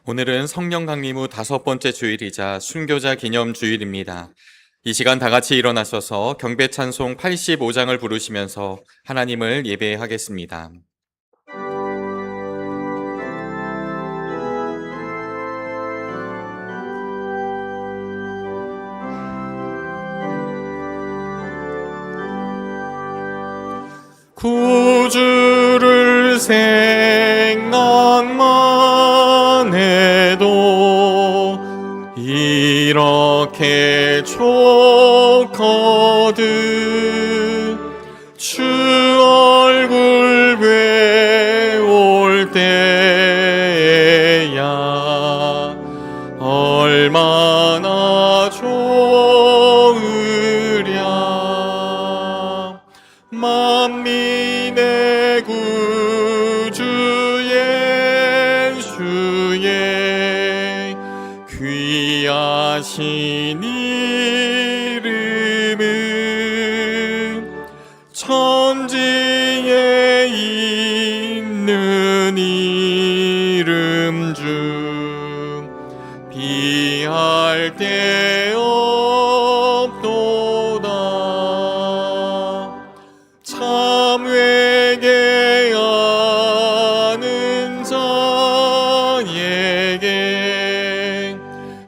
오늘은 성령 강림 후 5번째 주일이자 순교자 기념 주일입니다. 이 시간 다 같이 일어나셔서 경배 찬송 85장을 부르시면서 하나님을 예배하겠습니다. 구주를 생각만 해도 이렇게 좋거든. 주 얼굴 뵈올 때야 얼마나 좋으랴. 만민의 구주 예수의 귀하신 이름은 천지에 있는 이름 중 비할 데 없도다. 참 회개하는 자에게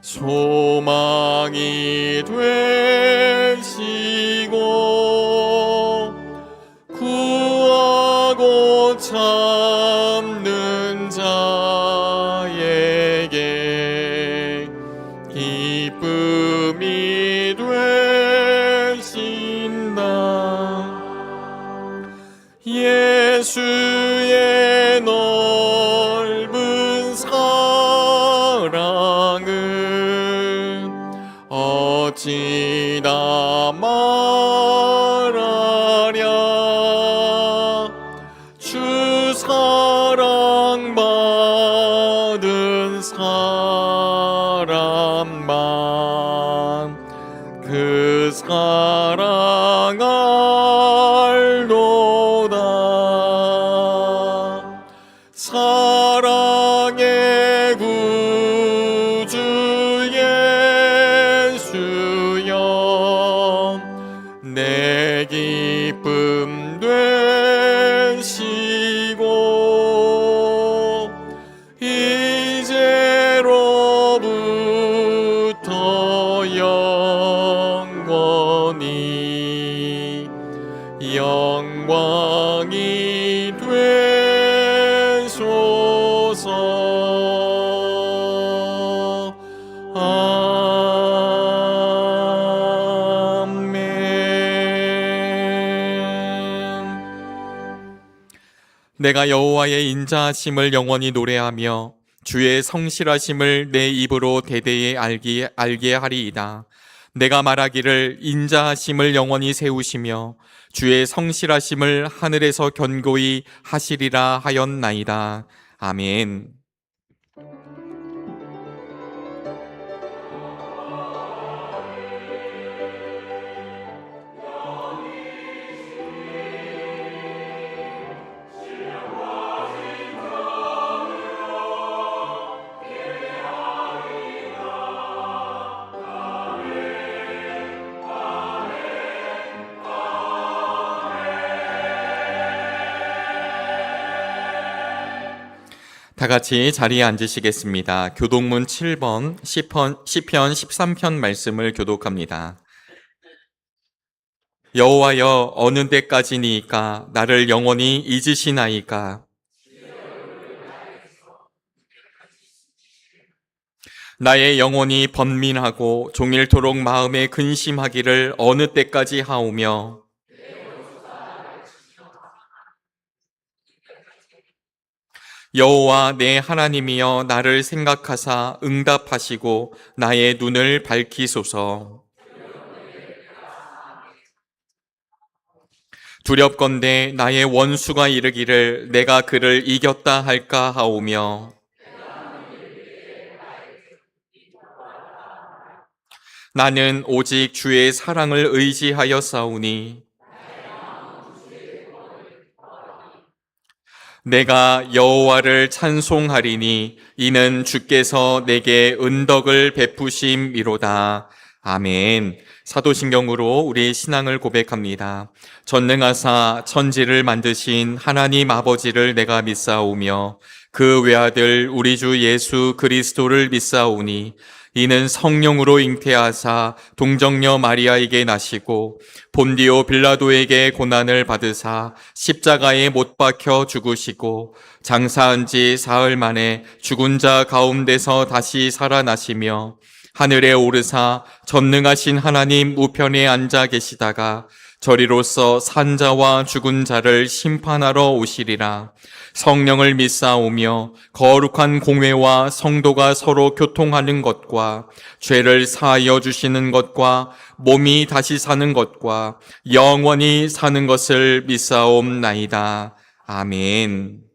소망이 되시고 구하고 참는 자에게 기쁨이 되신다. 예수의 넓은 사랑은 어찌나 말하랴. 주 사랑 받은 사람만 그 사랑 알도다. 사랑의 구주 예수여 내 기쁨 되시고 이제로부터 영원히 영광이 되소서. 아멘. 내가 여호와의 인자하심을 영원히 노래하며 주의 성실하심을 내 입으로 대대에 알게 하리이다. 내가 말하기를 인자하심을 영원히 세우시며 주의 성실하심을 하늘에서 견고히 하시리라 하였나이다. 아멘. 다 같이 자리에 앉으시겠습니다. 교독문 7번 시편 13편 말씀을 교독합니다. 여호와여 어느 때까지니까 나를 영원히 잊으시나이까. 나의 영혼이 번민하고 종일토록 마음에 근심하기를 어느 때까지 하오며 여호와 내 하나님이여 나를 생각하사 응답하시고 나의 눈을 밝히소서. 두렵건대 나의 원수가 이르기를 내가 그를 이겼다 할까 하오며 나는 오직 주의 사랑을 의지하여 싸우니 내가 여호와를 찬송하리니 이는 주께서 내게 은덕을 베푸심이로다. 아멘. 사도신경으로 우리의 신앙을 고백합니다. 전능하사 천지를 만드신 하나님 아버지를 내가 믿사오며 그 외아들 우리 주 예수 그리스도를 믿사오니 이는 성령으로 잉태하사 동정녀 마리아에게 나시고 본디오 빌라도에게 고난을 받으사 십자가에 못 박혀 죽으시고 장사한 지 사흘 만에 죽은 자 가운데서 다시 살아나시며 하늘에 오르사 전능하신 하나님 우편에 앉아 계시다가 저리로서 산자와 죽은 자를 심판하러 오시리라. 성령을 믿사오며 거룩한 공회와 성도가 서로 교통하는 것과 죄를 사하여 주시는 것과 몸이 다시 사는 것과 영원히 사는 것을 믿사옵나이다. 아멘.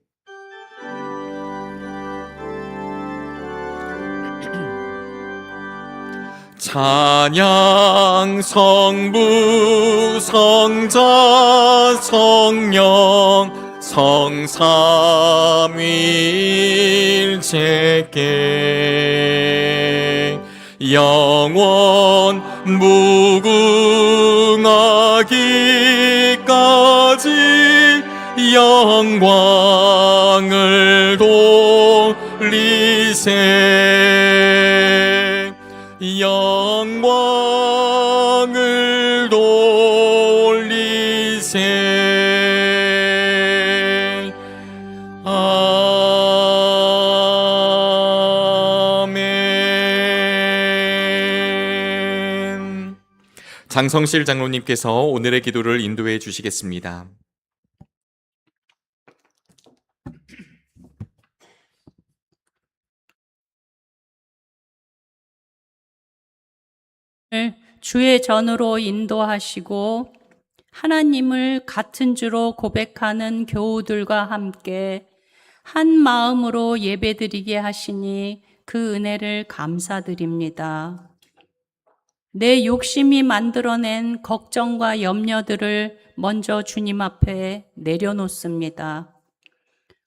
찬양 성부 성자 성령 성삼위일체께 영원 무궁하기까지 영광을 돌리세. 영광을 돌리세. 아멘. 장성실 장로님께서 오늘의 기도를 인도해 주시겠습니다. 주의 전으로 인도하시고 하나님을 같은 주로 고백하는 교우들과 함께 한 마음으로 예배드리게 하시니 그 은혜를 감사드립니다. 내 욕심이 만들어낸 걱정과 염려들을 먼저 주님 앞에 내려놓습니다.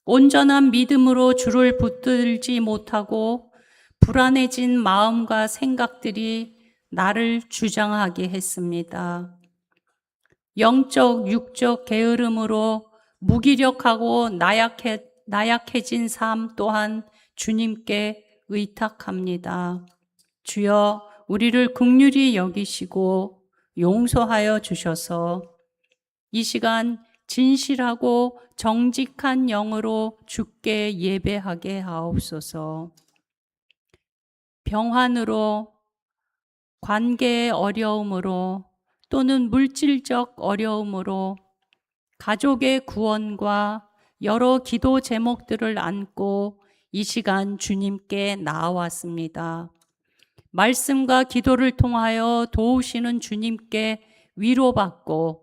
온전한 믿음으로 주를 붙들지 못하고 불안해진 마음과 생각들이 나를 주장하게 했습니다. 영적, 육적 게으름으로 무기력하고 나약해진 삶 또한 주님께 의탁합니다. 주여, 우리를 긍휼히 여기시고 용서하여 주셔서 이 시간 진실하고 정직한 영으로 주께 예배하게 하옵소서. 병환으로, 관계의 어려움으로 또는 물질적 어려움으로 가족의 구원과 여러 기도 제목들을 안고 이 시간 주님께 나아왔습니다. 말씀과 기도를 통하여 도우시는 주님께 위로받고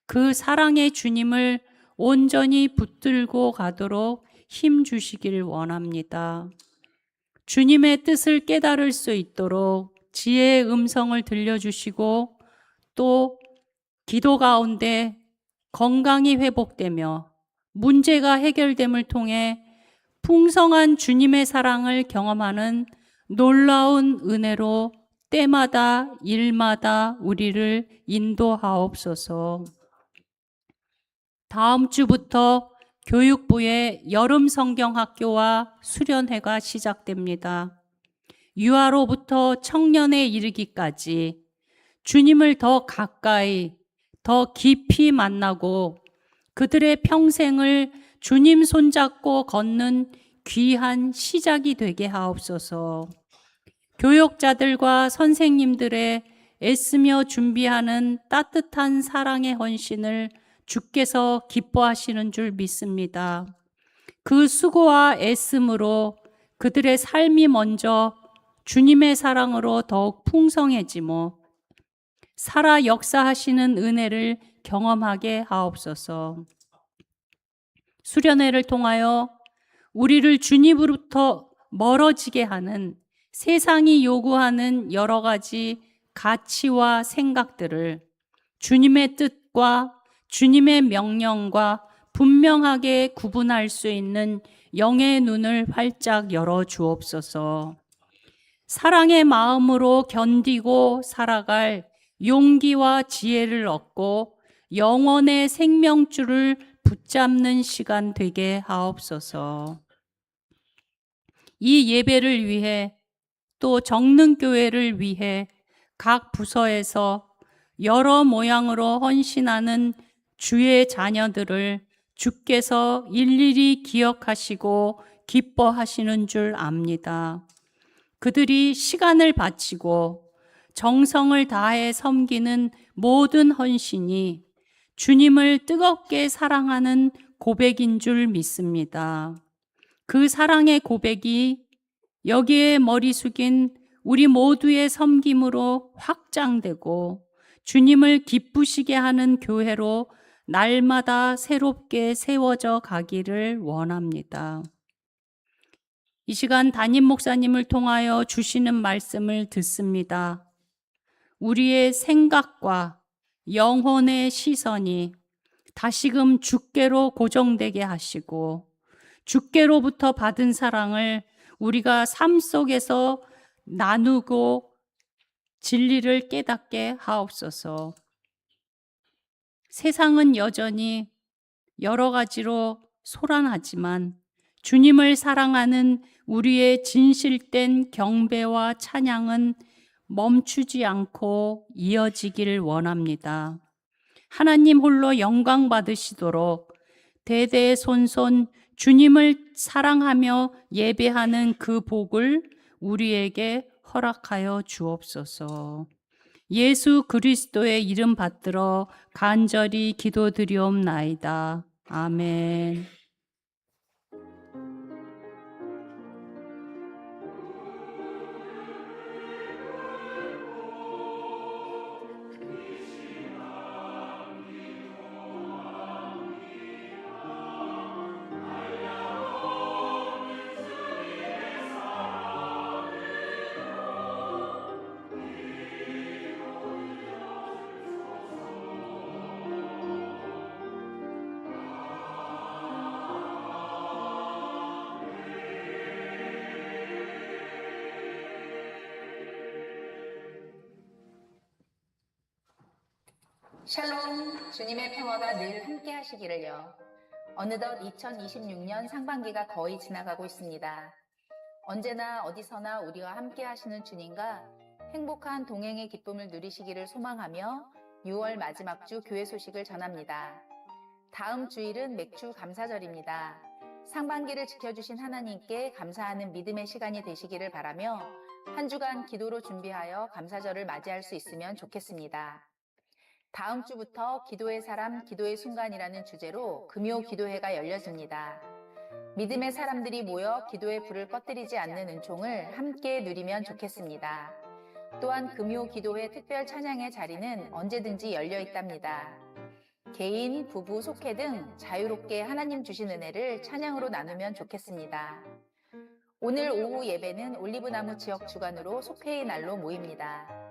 그 사랑의 주님을 온전히 붙들고 가도록 힘 주시길 원합니다. 주님의 뜻을 깨달을 수 있도록 지혜의 음성을 들려주시고 또 기도 가운데 건강이 회복되며 문제가 해결됨을 통해 풍성한 주님의 사랑을 경험하는 놀라운 은혜로 때마다 일마다 우리를 인도하옵소서. 다음 주부터 교육부의 여름 성경학교와 수련회가 시작됩니다. 유아로부터 청년에 이르기까지 주님을 더 가까이, 더 깊이 만나고 그들의 평생을 주님 손잡고 걷는 귀한 시작이 되게 하옵소서. 교역자들과 선생님들의 애쓰며 준비하는 따뜻한 사랑의 헌신을 주께서 기뻐하시는 줄 믿습니다. 그 수고와 애씀으로 그들의 삶이 먼저 주님의 사랑으로 더욱 풍성해지며 살아 역사하시는 은혜를 경험하게 하옵소서. 수련회를 통하여 우리를 주님으로부터 멀어지게 하는 세상이 요구하는 여러 가지 가치와 생각들을 주님의 뜻과 주님의 명령과 분명하게 구분할 수 있는 영의 눈을 활짝 열어 주옵소서. 사랑의 마음으로 견디고 살아갈 용기와 지혜를 얻고 영원의 생명줄을 붙잡는 시간 되게 하옵소서. 이 예배를 위해 또 정릉교회를 위해 각 부서에서 여러 모양으로 헌신하는 주의 자녀들을 주께서 일일이 기억하시고 기뻐하시는 줄 압니다. 그들이 시간을 바치고 정성을 다해 섬기는 모든 헌신이 주님을 뜨겁게 사랑하는 고백인 줄 믿습니다. 그 사랑의 고백이 여기에 머리 숙인 우리 모두의 섬김으로 확장되고 주님을 기쁘시게 하는 교회로 날마다 새롭게 세워져 가기를 원합니다. 이 시간 담임 목사님을 통하여 주시는 말씀을 듣습니다. 우리의 생각과 영혼의 시선이 다시금 주께로 고정되게 하시고 주께로부터 받은 사랑을 우리가 삶 속에서 나누고 진리를 깨닫게 하옵소서. 세상은 여전히 여러 가지로 소란하지만 주님을 사랑하는 우리의 진실된 경배와 찬양은 멈추지 않고 이어지길 원합니다. 하나님 홀로 영광 받으시도록 대대손손 주님을 사랑하며 예배하는 그 복을 우리에게 허락하여 주옵소서. 예수 그리스도의 이름 받들어 간절히 기도드리옵나이다. 아멘. 샬롬, 주님의 평화가 늘 함께 하시기를요. 어느덧 2026년 상반기가 거의 지나가고 있습니다. 언제나 어디서나 우리와 함께 하시는 주님과 행복한 동행의 기쁨을 누리시기를 소망하며 6월 마지막 주 교회 소식을 전합니다. 다음 주일은 맥주 감사절입니다. 상반기를 지켜주신 하나님께 감사하는 믿음의 시간이 되시기를 바라며 한 주간 기도로 준비하여 감사절을 맞이할 수 있으면 좋겠습니다. 다음 주부터 기도의 사람, 기도의 순간이라는 주제로 금요 기도회가 열려집니다. 믿음의 사람들이 모여 기도의 불을 꺼뜨리지 않는 은총을 함께 누리면 좋겠습니다. 또한 금요 기도회 특별 찬양의 자리는 언제든지 열려 있답니다. 개인, 부부, 속회 등 자유롭게 하나님 주신 은혜를 찬양으로 나누면 좋겠습니다. 오늘 오후 예배는 올리브나무 지역 주간으로 속회의 날로 모입니다.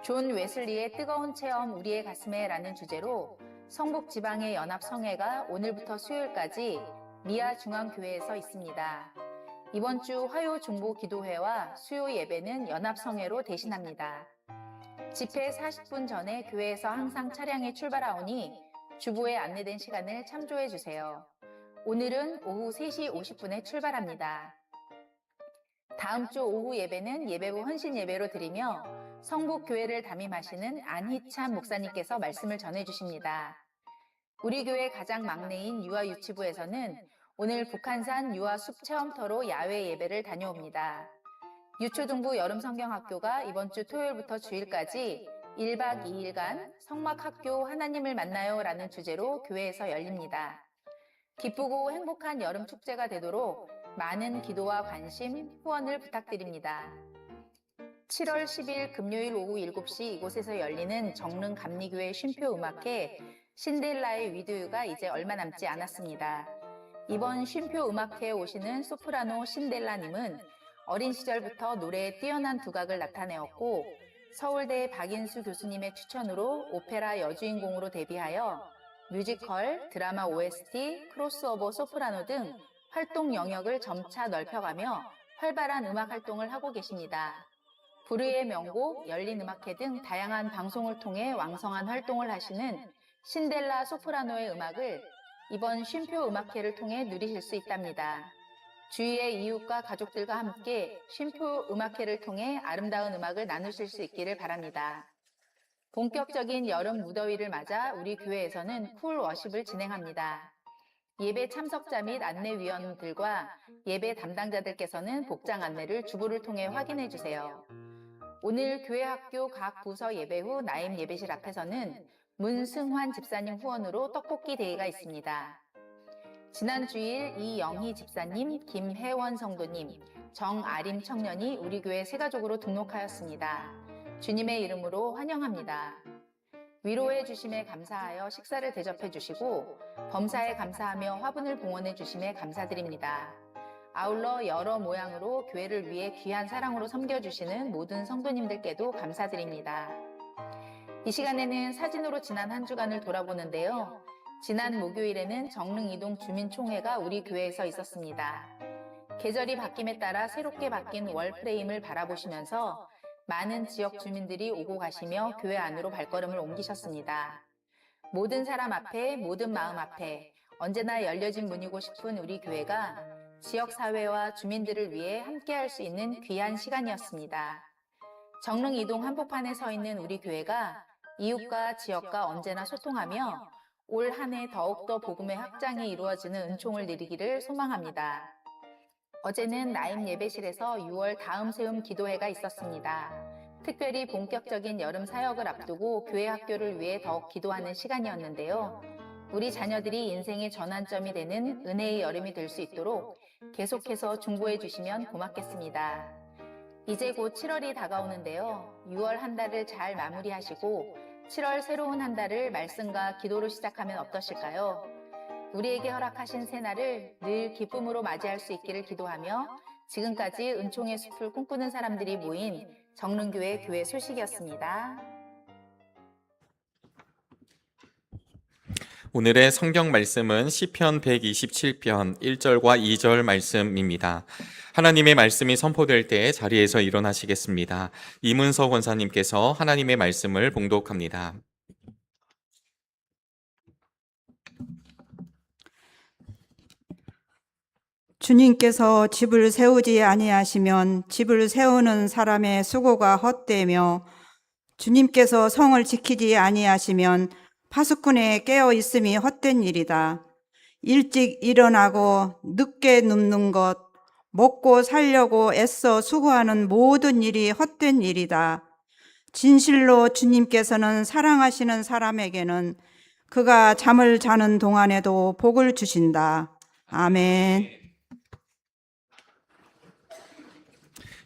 존 웨슬리의 뜨거운 체험 우리의 가슴에 라는 주제로 성북 지방의 연합성회가 오늘부터 수요일까지 미아 중앙교회에서 있습니다. 이번 주 화요 중보 기도회와 수요 예배는 연합성회로 대신합니다. 집회 40분 전에 교회에서 항상 차량이 출발하오니 주보에 안내된 시간을 참조해 주세요. 오늘은 오후 3시 50분에 출발합니다. 다음 주 오후 예배는 예배부 헌신 예배로 드리며 성북교회를 담임하시는 안희찬 목사님께서 말씀을 전해주십니다. 우리 교회 가장 막내인 유아유치부에서는 오늘 북한산 유아숲 체험터로 야외 예배를 다녀옵니다. 유초등부 여름성경학교가 이번 주 토요일부터 주일까지 1박 2일간 성막학교 하나님을 만나요 라는 주제로 교회에서 열립니다. 기쁘고 행복한 여름 축제가 되도록 많은 기도와 관심, 후원을 부탁드립니다. 7월 10일 금요일 오후 7시 이곳에서 열리는 정릉 감리교회 쉼표 음악회 신데렐라의 위드유가 이제 얼마 남지 않았습니다. 이번 쉼표 음악회에 오시는 소프라노 신데렐라님은 어린 시절부터 노래에 뛰어난 두각을 나타내었고 서울대 박인수 교수님의 추천으로 오페라 여주인공으로 데뷔하여 뮤지컬, 드라마 OST, 크로스오버 소프라노 등 활동 영역을 점차 넓혀가며 활발한 음악 활동을 하고 계십니다. 불후의 명곡, 열린 음악회 등 다양한 방송을 통해 왕성한 활동을 하시는 신델라 소프라노의 음악을 이번 쉼표 음악회를 통해 누리실 수 있답니다. 주위의 이웃과 가족들과 함께 쉼표 음악회를 통해 아름다운 음악을 나누실 수 있기를 바랍니다. 본격적인 여름 무더위를 맞아 우리 교회에서는 쿨 워십을 진행합니다. 예배 참석자 및 안내위원들과 예배 담당자들께서는 복장 안내를 주보를 통해 확인해 주세요. 오늘 교회학교 각 부서 예배 후 나임 예배실 앞에서는 문승환 집사님 후원으로 떡볶이 대회가 있습니다. 지난 주일 이영희 집사님, 김혜원 성도님, 정아림 청년이 우리 교회 새가족으로 등록하였습니다. 주님의 이름으로 환영합니다. 위로해 주심에 감사하여 식사를 대접해 주시고 범사에 감사하며 화분을 봉헌해 주심에 감사드립니다. 아울러 여러 모양으로 교회를 위해 귀한 사랑으로 섬겨주시는 모든 성도님들께도 감사드립니다. 이 시간에는 사진으로 지난 한 주간을 돌아보는데요. 지난 목요일에는 정릉이동 주민총회가 우리 교회에서 있었습니다. 계절이 바뀜에 따라 새롭게 바뀐 월 프레임을 바라보시면서 많은 지역 주민들이 오고 가시며 교회 안으로 발걸음을 옮기셨습니다. 모든 사람 앞에, 모든 마음 앞에 언제나 열려진 문이고 싶은 우리 교회가 지역사회와 주민들을 위해 함께할 수 있는 귀한 시간이었습니다. 정릉 이동 한복판에 서 있는 우리 교회가 이웃과 지역과 언제나 소통하며 올 한 해 더욱더 복음의 확장이 이루어지는 은총을 누리기를 소망합니다. 어제는 나임 예배실에서 6월 다음 세움 기도회가 있었습니다. 특별히 본격적인 여름 사역을 앞두고 교회 학교를 위해 더욱 기도하는 시간이었는데요. 우리 자녀들이 인생의 전환점이 되는 은혜의 여름이 될 수 있도록 계속해서 중보해 주시면 고맙겠습니다. 이제 곧 7월이 다가오는데요. 6월 한 달을 잘 마무리하시고 7월 새로운 한 달을 말씀과 기도로 시작하면 어떠실까요? 우리에게 허락하신 새날을 늘 기쁨으로 맞이할 수 있기를 기도하며 지금까지 은총의 숲을 꿈꾸는 사람들이 모인 정릉교회 교회 소식이었습니다. 오늘의 성경 말씀은 시편 127편 1절과 2절 말씀입니다. 하나님의 말씀이 선포될 때 자리에서 일어나시겠습니다. 이문서 권사님께서 하나님의 말씀을 봉독합니다. 주님께서 집을 세우지 아니하시면 집을 세우는 사람의 수고가 헛되며 주님께서 성을 지키지 아니하시면 파수꾼의 깨어 있음이 헛된 일이다. 일찍 일어나고 늦게 눕는 것, 먹고 살려고 애써 수고하는 모든 일이 헛된 일이다. 진실로 주님께서는 사랑하시는 사람에게는 그가 잠을 자는 동안에도 복을 주신다. 아멘.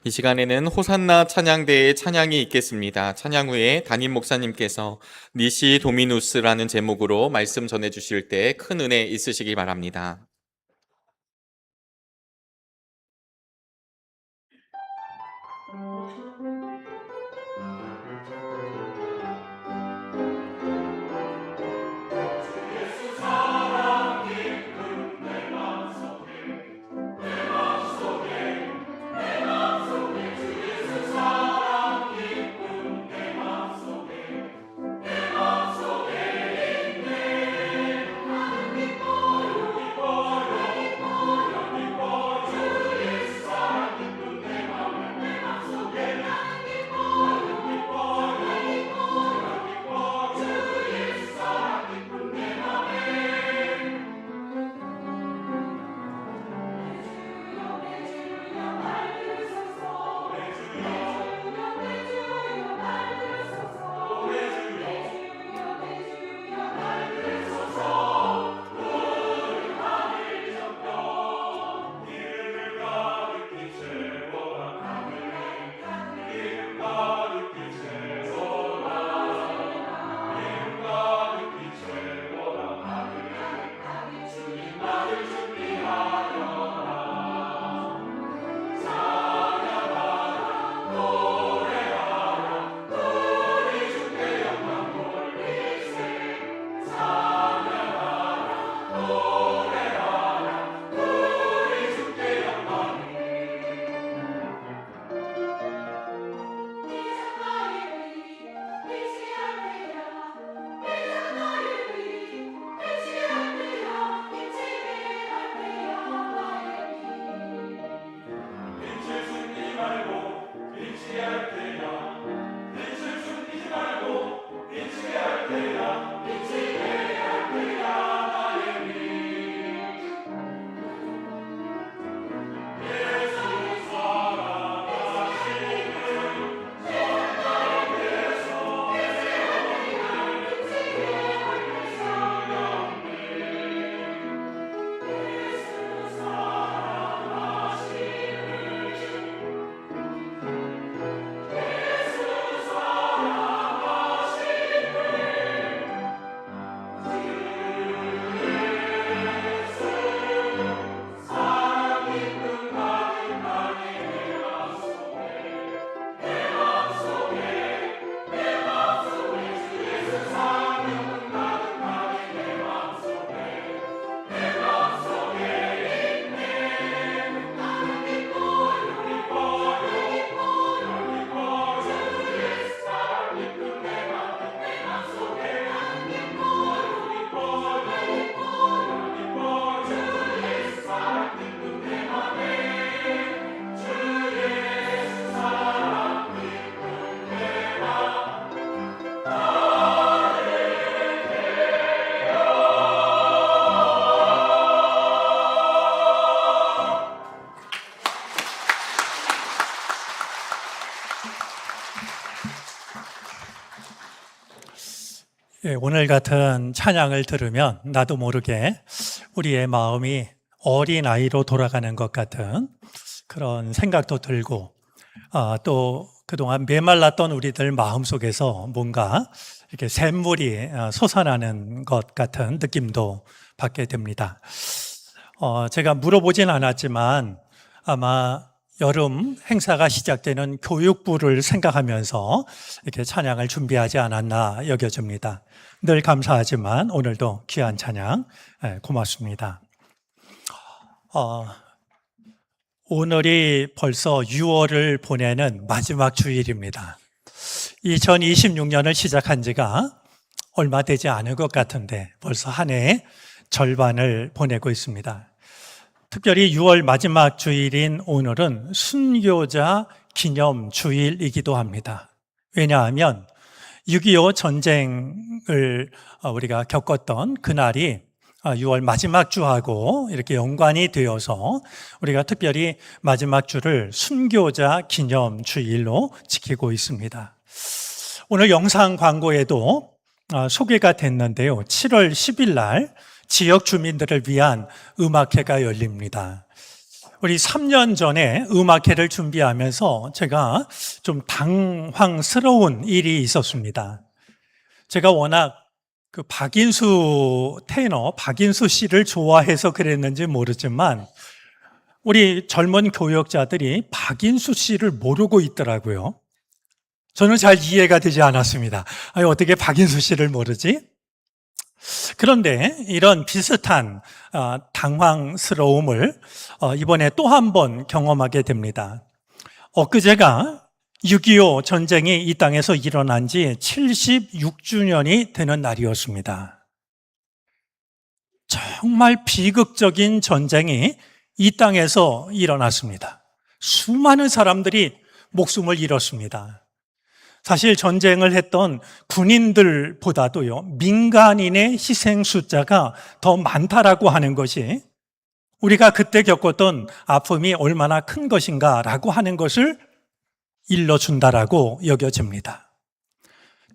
이 시간에는 호산나 찬양대의 찬양이 있겠습니다. 찬양 후에 담임 목사님께서 니시 도미누스라는 제목으로 말씀 전해주실 때 큰 은혜 있으시기 바랍니다. 오늘 같은 찬양을 들으면 나도 모르게 우리의 마음이 어린아이로 돌아가는 것 같은 그런 생각도 들고, 또 그동안 메말랐던 우리들 마음속에서 뭔가 이렇게 샘물이 솟아나는 것 같은 느낌도 받게 됩니다. 제가 물어보진 않았지만 아마 여름 행사가 시작되는 교육부를 생각하면서 이렇게 찬양을 준비하지 않았나 여겨집니다. 늘 감사하지만 오늘도 귀한 찬양 고맙습니다. 오늘이 벌써 6월을 보내는 마지막 주일입니다. 2026년을 시작한 지가 얼마 되지 않은 것 같은데 벌써 한 해의 절반을 보내고 있습니다. 특별히 6월 마지막 주일인 오늘은 순교자 기념 주일이기도 합니다. 왜냐하면 6.25 전쟁을 우리가 겪었던 그날이 6월 마지막 주하고 이렇게 연관이 되어서 우리가 특별히 마지막 주를 순교자 기념 주일로 지키고 있습니다. 오늘 영상 광고에도 소개가 됐는데요. 7월 10일 날 지역 주민들을 위한 음악회가 열립니다. 우리 3년 전에 음악회를 준비하면서 제가 좀 당황스러운 일이 있었습니다. 제가 워낙 그 박인수 테너, 박인수 씨를 좋아해서 그랬는지 모르지만 우리 젊은 교역자들이 박인수 씨를 모르고 있더라고요. 저는 잘 이해가 되지 않았습니다. 아니, 어떻게 박인수 씨를 모르지? 그런데 이런 비슷한 당황스러움을 이번에 또 한 번 경험하게 됩니다. 엊그제가 6.25 전쟁이 이 땅에서 일어난 지 76주년이 되는 날이었습니다. 정말 비극적인 전쟁이 이 땅에서 일어났습니다. 수많은 사람들이 목숨을 잃었습니다. 사실 전쟁을 했던 군인들보다도요, 민간인의 희생 숫자가 더 많다라고 하는 것이 우리가 그때 겪었던 아픔이 얼마나 큰 것인가라고 하는 것을 일러준다라고 여겨집니다.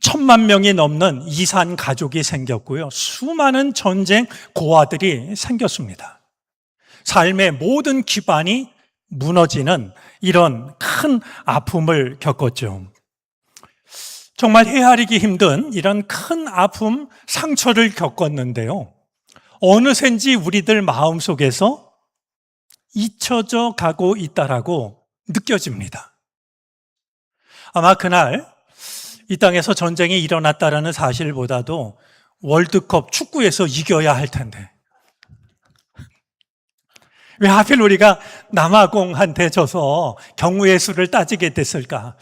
1,000만 명이 넘는 이산 가족이 생겼고요. 수많은 전쟁 고아들이 생겼습니다. 삶의 모든 기반이 무너지는 이런 큰 아픔을 겪었죠. 정말 헤아리기 힘든 이런 큰 아픔, 상처를 겪었는데요. 어느샌지 우리들 마음속에서 잊혀져 가고 있다라고 느껴집니다. 아마 그날 이 땅에서 전쟁이 일어났다라는 사실보다도 월드컵 축구에서 이겨야 할 텐데 왜 하필 우리가 남아공한테 져서 경우의 수를 따지게 됐을까?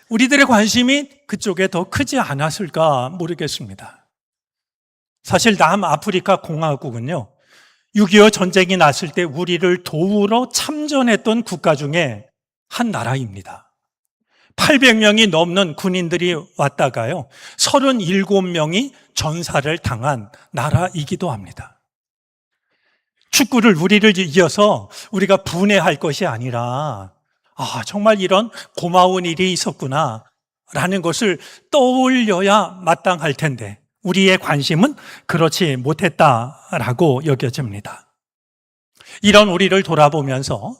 우리들의 관심이 그쪽에 더 크지 않았을까 모르겠습니다. 사실 남아프리카 공화국은요, 6.25 전쟁이 났을 때 우리를 도우러 참전했던 국가 중에 한 나라입니다. 800명이 넘는 군인들이 왔다가요, 37명이 전사를 당한 나라이기도 합니다. 축구를 우리를 이어서 우리가 분해할 것이 아니라 정말 이런 고마운 일이 있었구나 라는 것을 떠올려야 마땅할 텐데 우리의 관심은 그렇지 못했다라고 여겨집니다. 이런 우리를 돌아보면서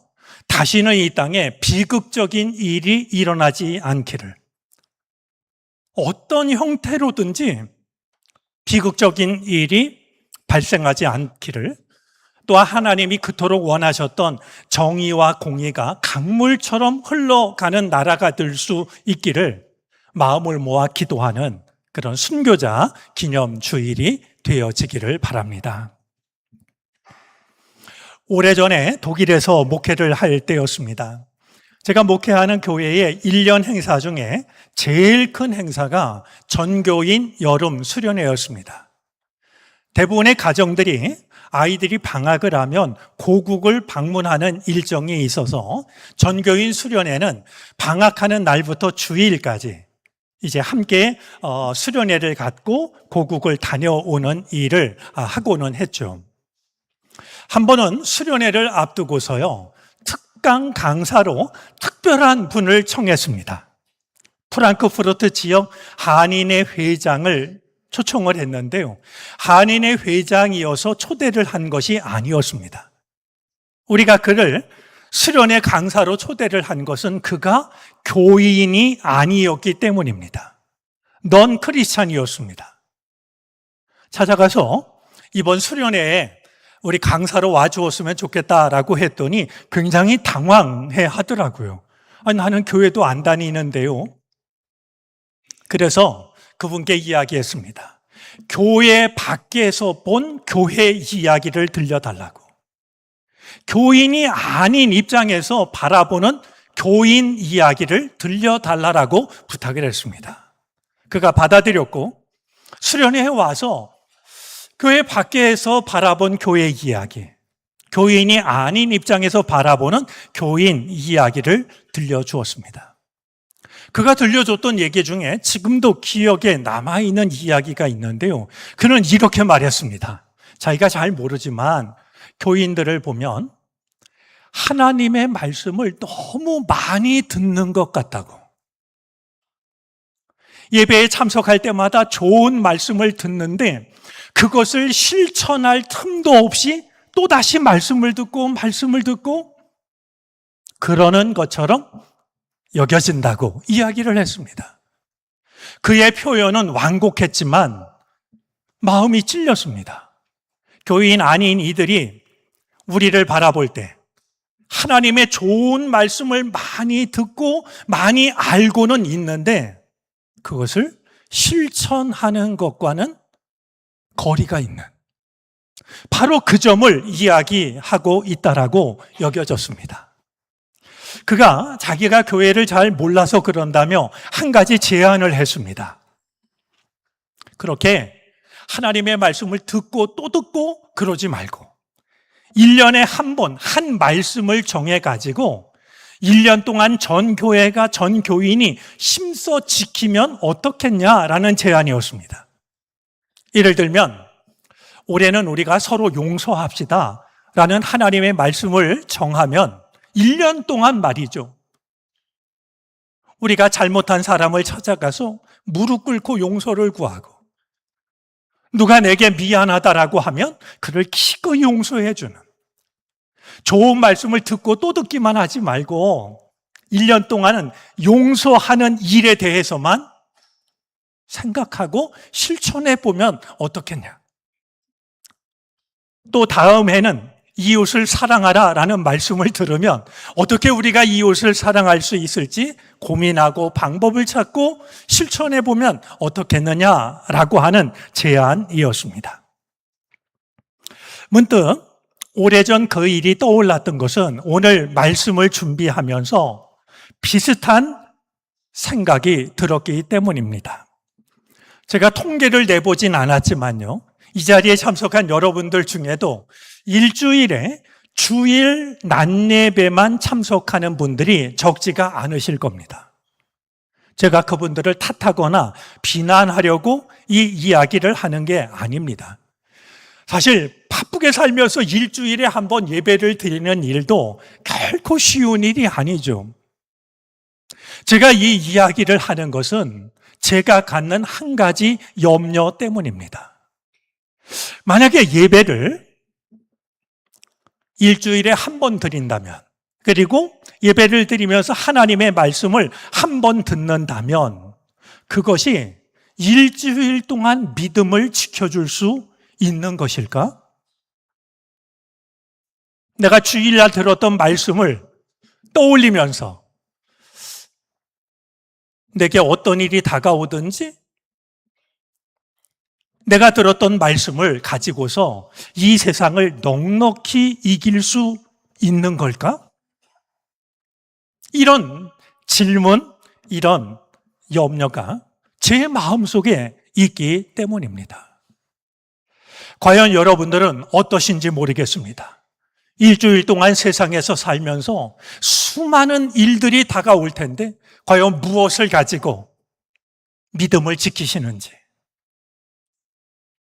다시는 이 땅에 비극적인 일이 일어나지 않기를, 어떤 형태로든지 비극적인 일이 발생하지 않기를, 또한 하나님이 그토록 원하셨던 정의와 공의가 강물처럼 흘러가는 나라가 될 수 있기를 마음을 모아 기도하는 그런 순교자 기념 주일이 되어지기를 바랍니다. 오래전에 독일에서 목회를 할 때였습니다. 제가 목회하는 교회의 1년 행사 중에 제일 큰 행사가 전교인 여름 수련회였습니다. 대부분의 가정들이 아이들이 방학을 하면 고국을 방문하는 일정이 있어서 전교인 수련회는 방학하는 날부터 주일까지 이제 함께 수련회를 갖고 고국을 다녀오는 일을 하고는 했죠. 한 번은 수련회를 앞두고서요, 특강 강사로 특별한 분을 청했습니다. 프랑크푸르트 지역 한인회 회장을 초청을 했는데요. 한인의 회장이어서 초대를 한 것이 아니었습니다. 우리가 그를 수련회 강사로 초대를 한 것은 그가 교인이 아니었기 때문입니다. 넌 크리스찬이었습니다. 찾아가서 이번 수련회에 우리 강사로 와주었으면 좋겠다라고 했더니 굉장히 당황해 하더라고요. 아니, 나는 교회도 안 다니는데요. 그래서 그분께 이야기했습니다. 교회 밖에서 본 교회 이야기를 들려달라고. 교인이 아닌 입장에서 바라보는 교인 이야기를 들려달라고 부탁을 했습니다. 그가 받아들였고 수련회에 와서 교회 밖에서 바라본 교회 이야기, 교인이 아닌 입장에서 바라보는 교인 이야기를 들려주었습니다. 그가 들려줬던 얘기 중에 지금도 기억에 남아있는 이야기가 있는데요. 그는 이렇게 말했습니다. 자기가 잘 모르지만 교인들을 보면 하나님의 말씀을 너무 많이 듣는 것 같다고. 예배에 참석할 때마다 좋은 말씀을 듣는데 그것을 실천할 틈도 없이 또다시 말씀을 듣고 그러는 것처럼 여겨진다고 이야기를 했습니다. 그의 표현은 완곡했지만 마음이 찔렸습니다. 교인 아닌 이들이 우리를 바라볼 때 하나님의 좋은 말씀을 많이 듣고 많이 알고는 있는데 그것을 실천하는 것과는 거리가 있는, 바로 그 점을 이야기하고 있다라고 여겨졌습니다. 그가 자기가 교회를 잘 몰라서 그런다며 한 가지 제안을 했습니다. 그렇게 하나님의 말씀을 듣고 또 듣고 그러지 말고 1년에 한 번 한 말씀을 정해가지고 1년 동안 전 교회가 전 교인이 힘써 지키면 어떻겠냐라는 제안이었습니다. 예를 들면 올해는 우리가 서로 용서합시다 라는 하나님의 말씀을 정하면 1년 동안 말이죠. 우리가 잘못한 사람을 찾아가서 무릎 꿇고 용서를 구하고 누가 내게 미안하다라고 하면 그를 기꺼이 용서해 주는, 좋은 말씀을 듣고 또 듣기만 하지 말고 1년 동안은 용서하는 일에 대해서만 생각하고 실천해 보면 어떻겠냐. 또 다음 해는 이웃을 사랑하라 라는 말씀을 들으면 어떻게 우리가 이웃을 사랑할 수 있을지 고민하고 방법을 찾고 실천해 보면 어떻겠느냐라고 하는 제안이었습니다. 문득 오래전 그 일이 떠올랐던 것은 오늘 말씀을 준비하면서 비슷한 생각이 들었기 때문입니다. 제가 통계를 내보진 않았지만요, 이 자리에 참석한 여러분들 중에도 일주일에 주일 낮예배만 참석하는 분들이 적지가 않으실 겁니다. 제가 그분들을 탓하거나 비난하려고 이 이야기를 하는 게 아닙니다. 사실 바쁘게 살면서 일주일에 한 번 예배를 드리는 일도 결코 쉬운 일이 아니죠. 제가 이 이야기를 하는 것은 제가 갖는 한 가지 염려 때문입니다. 만약에 예배를 일주일에 한 번 드린다면, 그리고 예배를 드리면서 하나님의 말씀을 한 번 듣는다면 그것이 일주일 동안 믿음을 지켜줄 수 있는 것일까? 내가 주일날 들었던 말씀을 떠올리면서 내게 어떤 일이 다가오든지 내가 들었던 말씀을 가지고서 이 세상을 넉넉히 이길 수 있는 걸까? 이런 질문, 이런 염려가 제 마음속에 있기 때문입니다. 과연 여러분들은 어떠신지 모르겠습니다. 일주일 동안 세상에서 살면서 수많은 일들이 다가올 텐데 과연 무엇을 가지고 믿음을 지키시는지,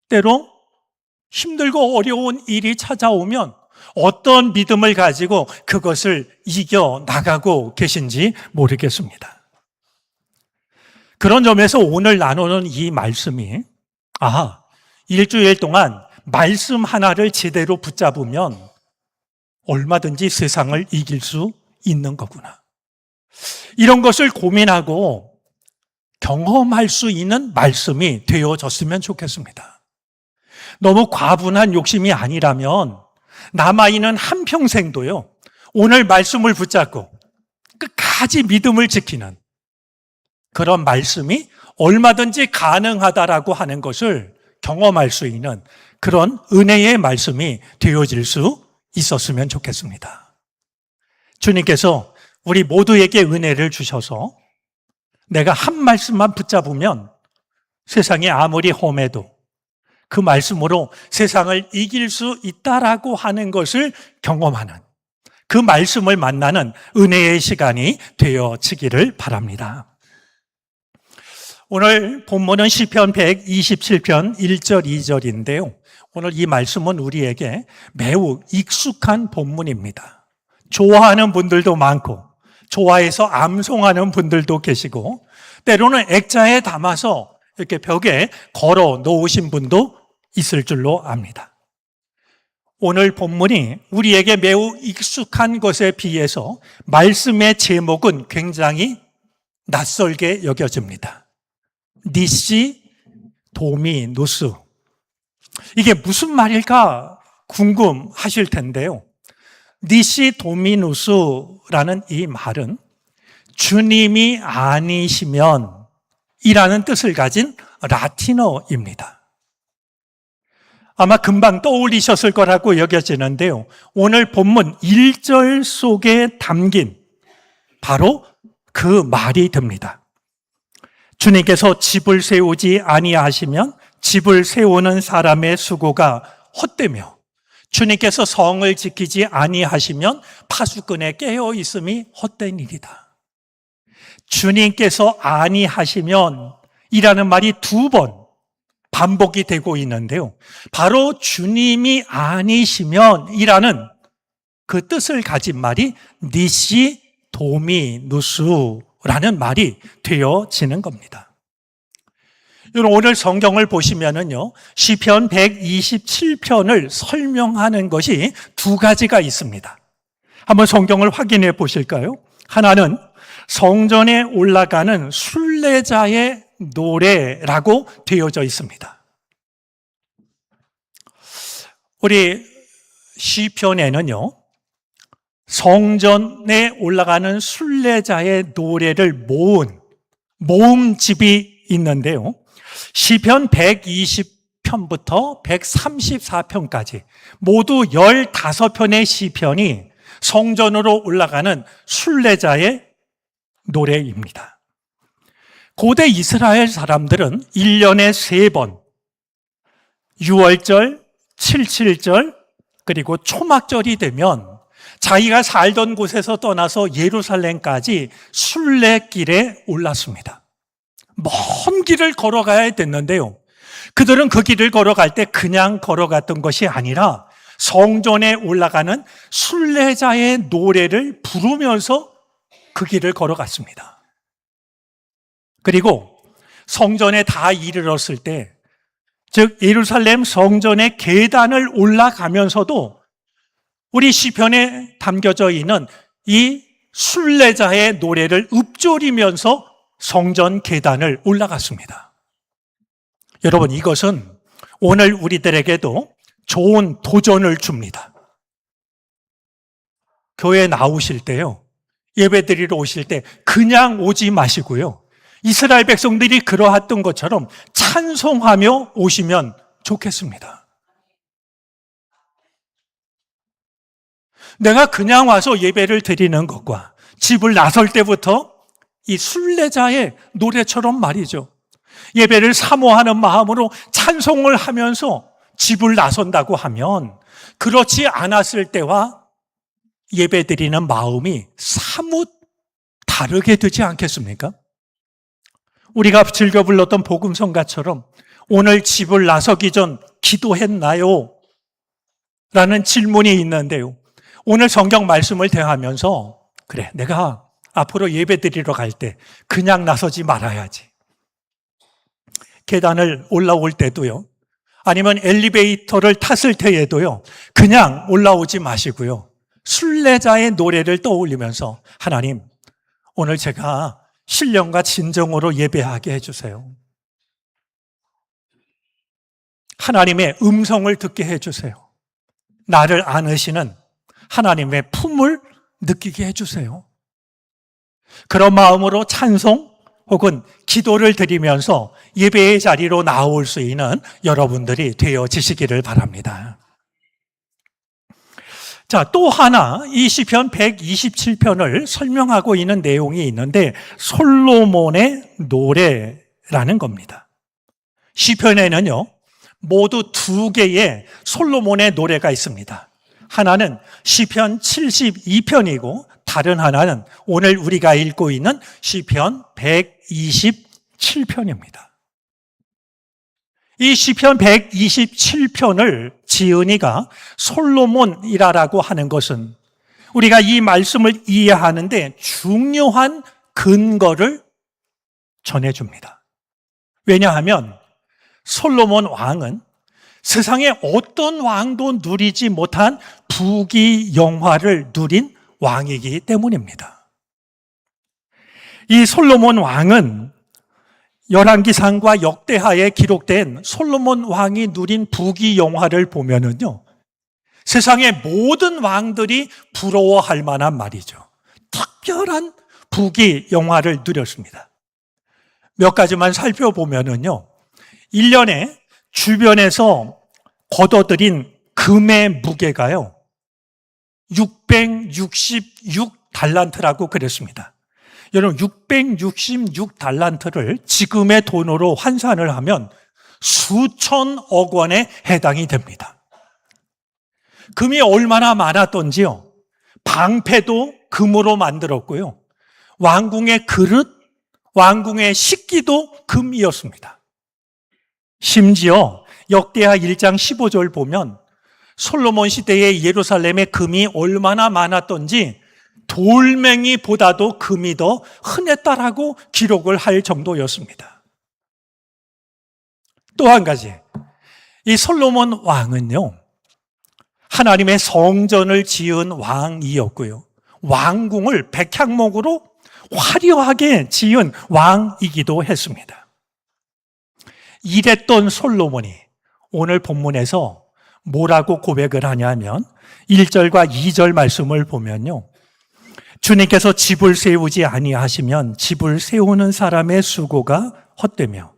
때로 힘들고 어려운 일이 찾아오면 어떤 믿음을 가지고 그것을 이겨나가고 계신지 모르겠습니다. 그런 점에서 오늘 나누는 이 말씀이 일주일 동안 말씀 하나를 제대로 붙잡으면 얼마든지 세상을 이길 수 있는 거구나. 이런 것을 고민하고 경험할 수 있는 말씀이 되어졌으면 좋겠습니다. 너무 과분한 욕심이 아니라면 남아있는 한평생도요, 오늘 말씀을 붙잡고 끝까지 믿음을 지키는 그런 말씀이 얼마든지 가능하다라고 하는 것을 경험할 수 있는 그런 은혜의 말씀이 되어질 수 있었으면 좋겠습니다. 주님께서 우리 모두에게 은혜를 주셔서 내가 한 말씀만 붙잡으면 세상이 아무리 험해도 그 말씀으로 세상을 이길 수 있다라고 하는 것을 경험하는, 그 말씀을 만나는 은혜의 시간이 되어지기를 바랍니다. 오늘 본문은 시편 127편 1절 2절인데요. 오늘 이 말씀은 우리에게 매우 익숙한 본문입니다. 좋아하는 분들도 많고 좋아해서 암송하는 분들도 계시고 때로는 액자에 담아서 이렇게 벽에 걸어 놓으신 분도 있을 줄로 압니다. 오늘 본문이 우리에게 매우 익숙한 것에 비해서 말씀의 제목은 굉장히 낯설게 여겨집니다. 니시 도미누스. 이게 무슨 말일까 궁금하실 텐데요. 니시 도미누스라는 이 말은 주님이 아니시면 이라는 뜻을 가진 라틴어입니다. 아마 금방 떠올리셨을 거라고 여겨지는데요. 오늘 본문 1절 속에 담긴 바로 그 말이 됩니다. 주님께서 집을 세우지 아니하시면 집을 세우는 사람의 수고가 헛되며 주님께서 성을 지키지 아니하시면 파수꾼의 깨어 있음이 헛된 일이다. 주님께서 아니하시면 이라는 말이 2번 반복이 되고 있는데요. 바로 주님이 아니시면 이라는 그 뜻을 가진 말이 니시 도미누스라는 말이 되어지는 겁니다. 여러분, 오늘 성경을 보시면은요, 시편 127편을 설명하는 것이 2가지가 있습니다. 한번 성경을 확인해 보실까요? 하나는 성전에 올라가는 순례자의 노래라고 되어져 있습니다. 우리 시편에는요, 성전에 올라가는 순례자의 노래를 모은 모음집이 있는데요. 시편 120편부터 134편까지 모두 15편의 시편이 성전으로 올라가는 순례자의 노래입니다. 고대 이스라엘 사람들은 1년에 3번 6월절, 77절, 그리고 초막절이 되면 자기가 살던 곳에서 떠나서 예루살렘까지 순례길에 올랐습니다. 먼 길을 걸어가야 됐는데요. 그들은 그 길을 걸어갈 때 그냥 걸어갔던 것이 아니라 성전에 올라가는 순례자의 노래를 부르면서 그 길을 걸어갔습니다. 그리고 성전에 다 이르렀을 때, 즉 예루살렘 성전의 계단을 올라가면서도 우리 시편에 담겨져 있는 이 순례자의 노래를 읊조리면서 성전 계단을 올라갔습니다. 여러분, 이것은 오늘 우리들에게도 좋은 도전을 줍니다. 교회 나오실 때요, 예배드리러 오실 때 그냥 오지 마시고요, 이스라엘 백성들이 그러했던 것처럼 찬송하며 오시면 좋겠습니다. 내가 그냥 와서 예배를 드리는 것과 집을 나설 때부터 이 순례자의 노래처럼 말이죠, 예배를 사모하는 마음으로 찬송을 하면서 집을 나선다고 하면 그렇지 않았을 때와 예배 드리는 마음이 사뭇 다르게 되지 않겠습니까? 우리가 즐겨 불렀던 복음성가처럼 오늘 집을 나서기 전 기도했나요? 라는 질문이 있는데요. 오늘 성경 말씀을 대하면서 그래, 내가 앞으로 예배 드리러 갈 때 그냥 나서지 말아야지. 계단을 올라올 때도요, 아니면 엘리베이터를 탔을 때에도요, 그냥 올라오지 마시고요, 순례자의 노래를 떠올리면서 하나님, 오늘 제가 신령과 진정으로 예배하게 해주세요. 하나님의 음성을 듣게 해주세요. 나를 안으시는 하나님의 품을 느끼게 해주세요. 그런 마음으로 찬송 혹은 기도를 드리면서 예배의 자리로 나올 수 있는 여러분들이 되어지시기를 바랍니다. 자, 또 하나 이 시편 127편을 설명하고 있는 내용이 있는데 솔로몬의 노래라는 겁니다. 시편에는요, 모두 두 개의 솔로몬의 노래가 있습니다. 하나는 시편 72편이고 다른 하나는 오늘 우리가 읽고 있는 시편 127편입니다. 이 시편 127편을 지은이가 솔로몬이라고 하는 것은 우리가 이 말씀을 이해하는데 중요한 근거를 전해줍니다. 왜냐하면 솔로몬 왕은 세상에 어떤 왕도 누리지 못한 부귀영화를 누린 왕이기 때문입니다. 이 솔로몬 왕은 열왕기상과 역대하에 기록된 솔로몬 왕이 누린 부귀영화를 보면은요, 세상의 모든 왕들이 부러워할 만한 말이죠. 특별한 부귀영화를 누렸습니다. 몇 가지만 살펴보면은요, 1년에 주변에서 걷어들인 금의 무게가요, 666달란트라고 그랬습니다. 여러분, 666달란트를 지금의 돈으로 환산을 하면 수천억 원에 해당이 됩니다. 금이 얼마나 많았던지요, 방패도 금으로 만들었고요, 왕궁의 그릇, 왕궁의 식기도 금이었습니다. 심지어 역대하 1장 15절 보면 솔로몬 시대의 예루살렘의 금이 얼마나 많았던지 돌멩이보다도 금이 더 흔했다라고 기록을 할 정도였습니다. 또 한 가지, 이 솔로몬 왕은요, 하나님의 성전을 지은 왕이었고요, 왕궁을 백향목으로 화려하게 지은 왕이기도 했습니다. 이랬던 솔로몬이 오늘 본문에서 뭐라고 고백을 하냐면 1절과 2절 말씀을 보면요, 주님께서 집을 세우지 아니하시면 집을 세우는 사람의 수고가 헛되며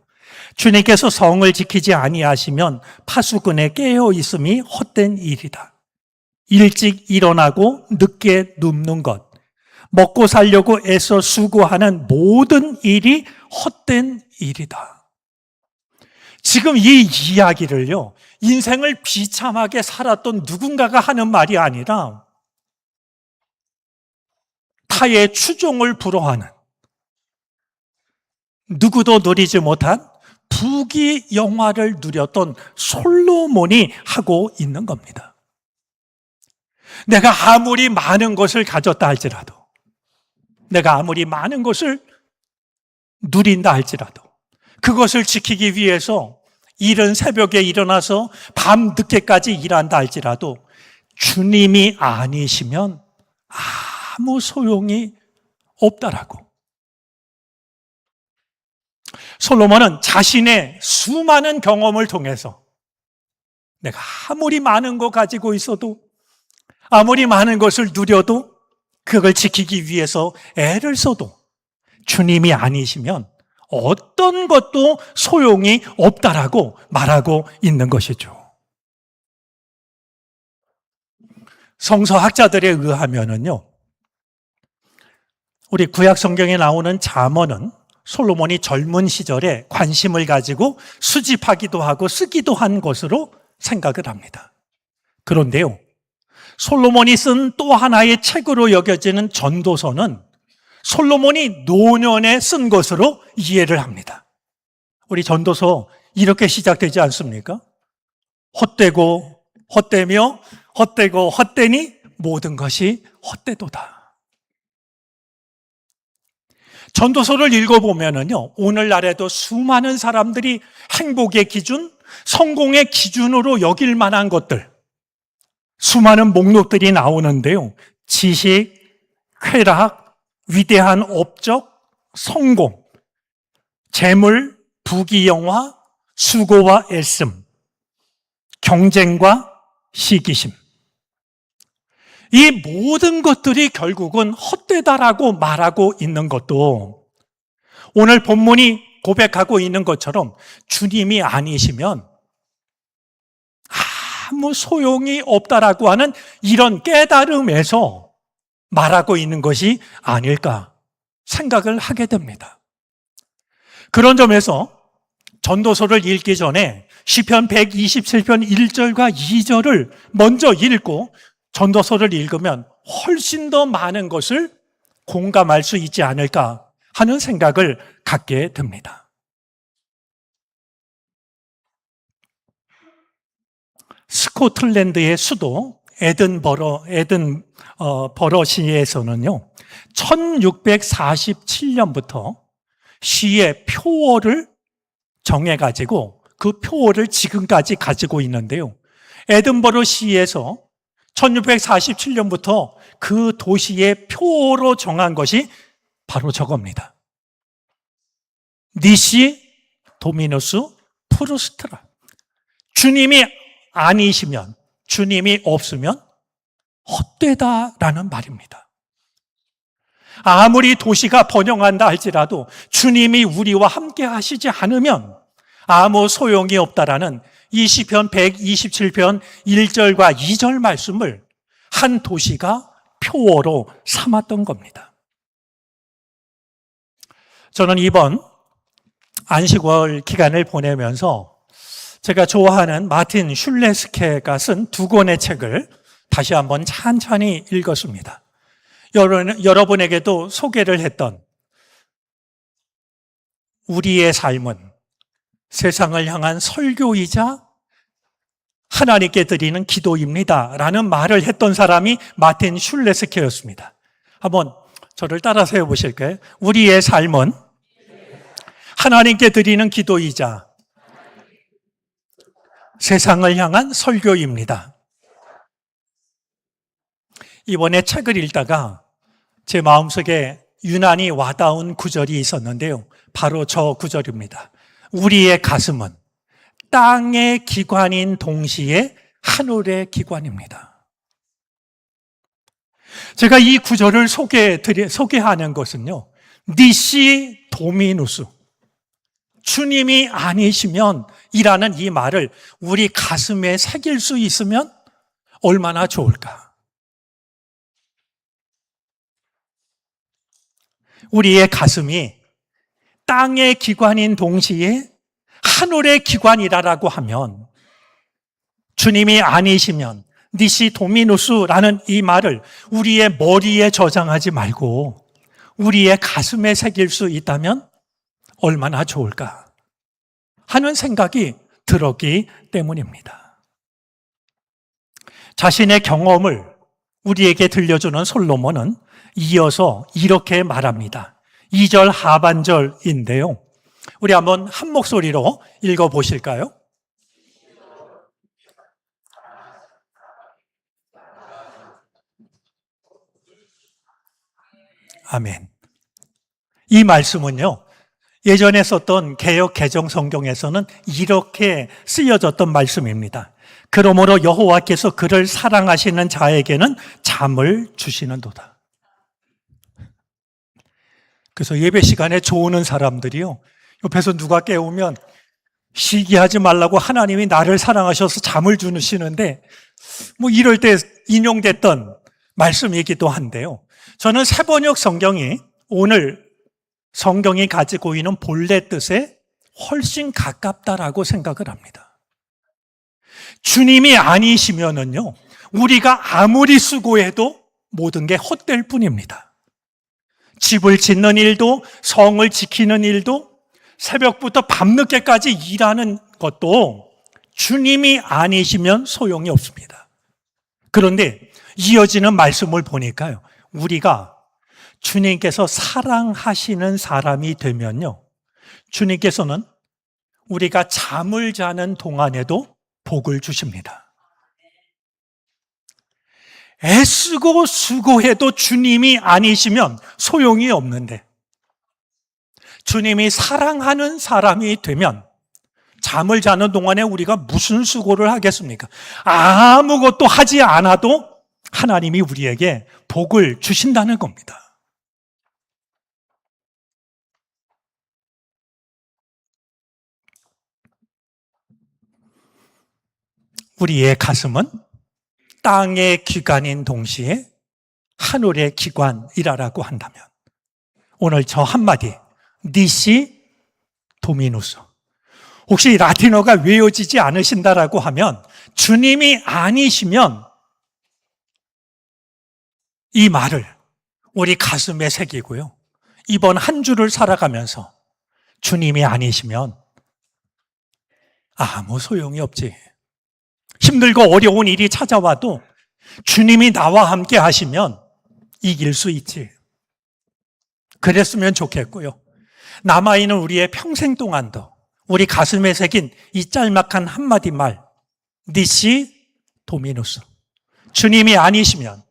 주님께서 성을 지키지 아니하시면 파수꾼의 깨어 있음이 헛된 일이다. 일찍 일어나고 늦게 눕는 것, 먹고 살려고 애써 수고하는 모든 일이 헛된 일이다. 지금 이 이야기를요, 인생을 비참하게 살았던 누군가가 하는 말이 아니라 타의 추종을 불허하는, 누구도 누리지 못한 부귀영화를 누렸던 솔로몬이 하고 있는 겁니다. 내가 아무리 많은 것을 가졌다 할지라도, 내가 아무리 많은 것을 누린다 할지라도, 그것을 지키기 위해서 이른 새벽에 일어나서 밤 늦게까지 일한다 할지라도 주님이 아니시면 아무 소용이 없다라고. 솔로몬은 자신의 수많은 경험을 통해서 내가 아무리 많은 거 가지고 있어도, 아무리 많은 것을 누려도, 그걸 지키기 위해서 애를 써도 주님이 아니시면 어떤 것도 소용이 없다라고 말하고 있는 것이죠. 성서학자들에 의하면은요, 우리 구약 성경에 나오는 잠언은 솔로몬이 젊은 시절에 관심을 가지고 수집하기도 하고 쓰기도 한 것으로 생각을 합니다. 그런데요, 솔로몬이 쓴 또 하나의 책으로 여겨지는 전도서는 솔로몬이 노년에 쓴 것으로 이해를 합니다. 우리 전도서 이렇게 시작되지 않습니까? 헛되고 헛되며 헛되고 헛되니 모든 것이 헛되도다. 전도서를 읽어보면은요, 오늘날에도 수많은 사람들이 행복의 기준, 성공의 기준으로 여길 만한 것들, 수많은 목록들이 나오는데요. 지식, 쾌락, 위대한 업적, 성공, 재물, 부귀영화, 수고와 애씀, 경쟁과 시기심. 이 모든 것들이 결국은 헛되다라고 말하고 있는 것도 오늘 본문이 고백하고 있는 것처럼 주님이 아니시면 아무 소용이 없다라고 하는 이런 깨달음에서 말하고 있는 것이 아닐까 생각을 하게 됩니다. 그런 점에서 전도서를 읽기 전에 시편 127편 1절과 2절을 먼저 읽고 전도서를 읽으면 훨씬 더 많은 것을 공감할 수 있지 않을까 하는 생각을 갖게 됩니다. 스코틀랜드의 수도 에든버러시에서는요, 1647년부터 시의 표어를 정해가지고 그 표어를 지금까지 가지고 있는데요. 에든버러 시에서 1647년부터 그 도시의 표어로 정한 것이 바로 저겁니다. 니시 도미누스 프루스트라. 주님이 아니시면, 주님이 없으면 헛되다라는 말입니다. 아무리 도시가 번영한다 할지라도 주님이 우리와 함께 하시지 않으면 아무 소용이 없다라는 이 시편 127편 1절과 2절 말씀을 한 도시가 표어로 삼았던 겁니다. 저는 이번 안식월 기간을 보내면서 제가 좋아하는 마틴 슐레스케가 쓴 두 권의 책을 다시 한번 찬찬히 읽었습니다. 여러분에게도 소개를 했던 우리의 삶은 세상을 향한 설교이자 하나님께 드리는 기도입니다 라는 말을 했던 사람이 마틴 슐레스케였습니다. 한번 저를 따라서 해보실까요? 우리의 삶은 하나님께 드리는 기도이자 세상을 향한 설교입니다. 이번에 책을 읽다가 제 마음속에 유난히 와닿은 구절이 있었는데요. 바로 저 구절입니다. 우리의 가슴은 땅의 기관인 동시에 하늘의 기관입니다. 제가 이 구절을 소개하는 것은요, 니시 도미누스, 주님이 아니시면 이라는 이 말을 우리 가슴에 새길 수 있으면 얼마나 좋을까. 우리의 가슴이 땅의 기관인 동시에 하늘의 기관이라고 하면, 주님이 아니시면 니시 도미누스라는 이 말을 우리의 머리에 저장하지 말고 우리의 가슴에 새길 수 있다면 얼마나 좋을까 하는 생각이 들었기 때문입니다. 자신의 경험을 우리에게 들려주는 솔로몬은 이어서 이렇게 말합니다. 2절 하반절인데요. 우리 한번 한 목소리로 읽어보실까요? 아멘. 이 말씀은요, 예전에 썼던 개역 개정 성경에서는 이렇게 쓰여졌던 말씀입니다. 그러므로 여호와께서 그를 사랑하시는 자에게는 잠을 주시는도다. 그래서 예배 시간에 좋은 사람들이요, 옆에서 누가 깨우면 시기하지 말라고 하나님이 나를 사랑하셔서 잠을 주시는데, 뭐 이럴 때 인용됐던 말씀이기도 한데요. 저는 새번역 성경이 오늘 성경이 가지고 있는 본래 뜻에 훨씬 가깝다라고 생각을 합니다. 주님이 아니시면은요, 우리가 아무리 수고해도 모든 게 헛될 뿐입니다. 집을 짓는 일도, 성을 지키는 일도, 새벽부터 밤늦게까지 일하는 것도 주님이 아니시면 소용이 없습니다. 그런데 이어지는 말씀을 보니까요, 우리가 주님께서 사랑하시는 사람이 되면요, 주님께서는 우리가 잠을 자는 동안에도 복을 주십니다. 애쓰고 수고해도 주님이 아니시면 소용이 없는데, 주님이 사랑하는 사람이 되면 잠을 자는 동안에 우리가 무슨 수고를 하겠습니까? 아무것도 하지 않아도 하나님이 우리에게 복을 주신다는 겁니다. 우리의 가슴은 땅의 기관인 동시에 하늘의 기관이라고 한다면, 오늘 저 한마디, 니시 도미누스, 혹시 라틴어가 외워지지 않으신다라고 하면, 주님이 아니시면 이 말을 우리 가슴에 새기고요, 이번 한 주를 살아가면서 주님이 아니시면 아무 소용이 없지. 힘들고 어려운 일이 찾아와도 주님이 나와 함께 하시면 이길 수 있지. 그랬으면 좋겠고요. 남아있는 우리의 평생 동안도 우리 가슴에 새긴 이 짤막한 한마디 말, 니시 도미누스, 주님이 아니시면,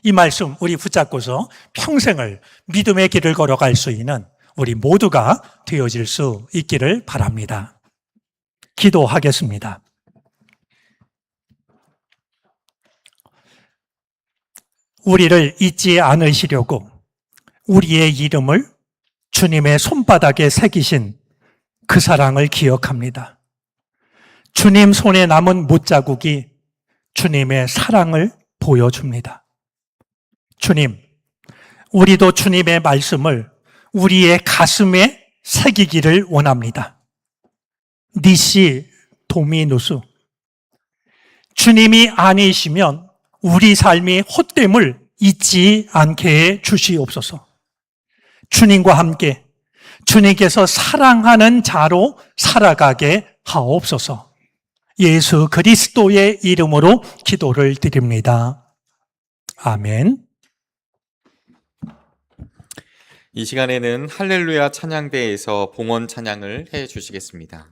이 말씀 우리 붙잡고서 평생을 믿음의 길을 걸어갈 수 있는 우리 모두가 되어질 수 있기를 바랍니다. 기도하겠습니다. 우리를 잊지 않으시려고 우리의 이름을 주님의 손바닥에 새기신 그 사랑을 기억합니다. 주님 손에 남은 못자국이 주님의 사랑을 보여줍니다. 주님, 우리도 주님의 말씀을 우리의 가슴에 새기기를 원합니다. 니시 도미누스, 주님이 아니시면 우리 삶이 헛됨을 잊지 않게 해 주시옵소서. 주님과 함께 주님께서 사랑하는 자로 살아가게 하옵소서. 예수 그리스도의 이름으로 기도를 드립니다. 아멘. 이 시간에는 할렐루야 찬양대에서 봉헌 찬양을 해 주시겠습니다.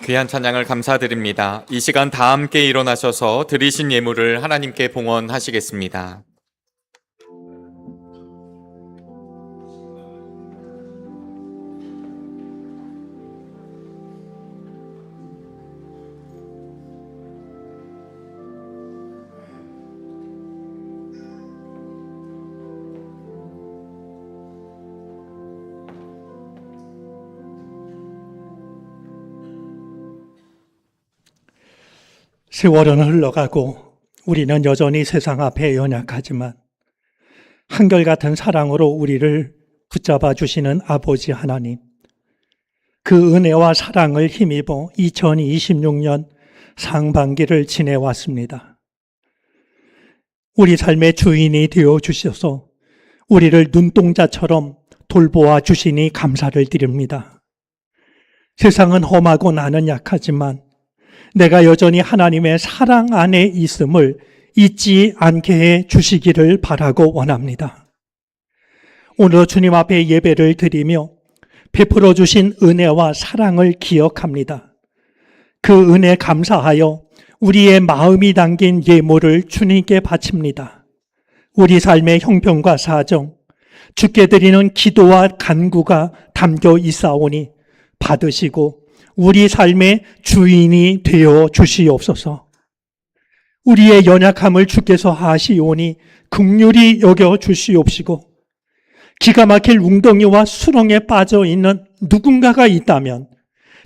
귀한 찬양을 감사드립니다. 이 시간 다 함께 일어나셔서 드리신 예물을 하나님께 봉헌하시겠습니다. 세월은 흘러가고 우리는 여전히 세상 앞에 연약하지만 한결같은 사랑으로 우리를 붙잡아 주시는 아버지 하나님, 그 은혜와 사랑을 힘입어 2026년 상반기를 지내왔습니다. 우리 삶의 주인이 되어 주셔서 우리를 눈동자처럼 돌보아 주시니 감사를 드립니다. 세상은 험하고 나는 약하지만 내가 여전히 하나님의 사랑 안에 있음을 잊지 않게 해 주시기를 바라고 원합니다. 오늘 주님 앞에 예배를 드리며 베풀어 주신 은혜와 사랑을 기억합니다. 그 은혜 감사하여 우리의 마음이 담긴 예물을 주님께 바칩니다. 우리 삶의 형편과 사정, 주께 드리는 기도와 간구가 담겨 있사오니 받으시고 우리 삶의 주인이 되어 주시옵소서. 우리의 연약함을 주께서 아시오니 긍휼히 여겨 주시옵시고, 기가 막힐 웅덩이와 수렁에 빠져 있는 누군가가 있다면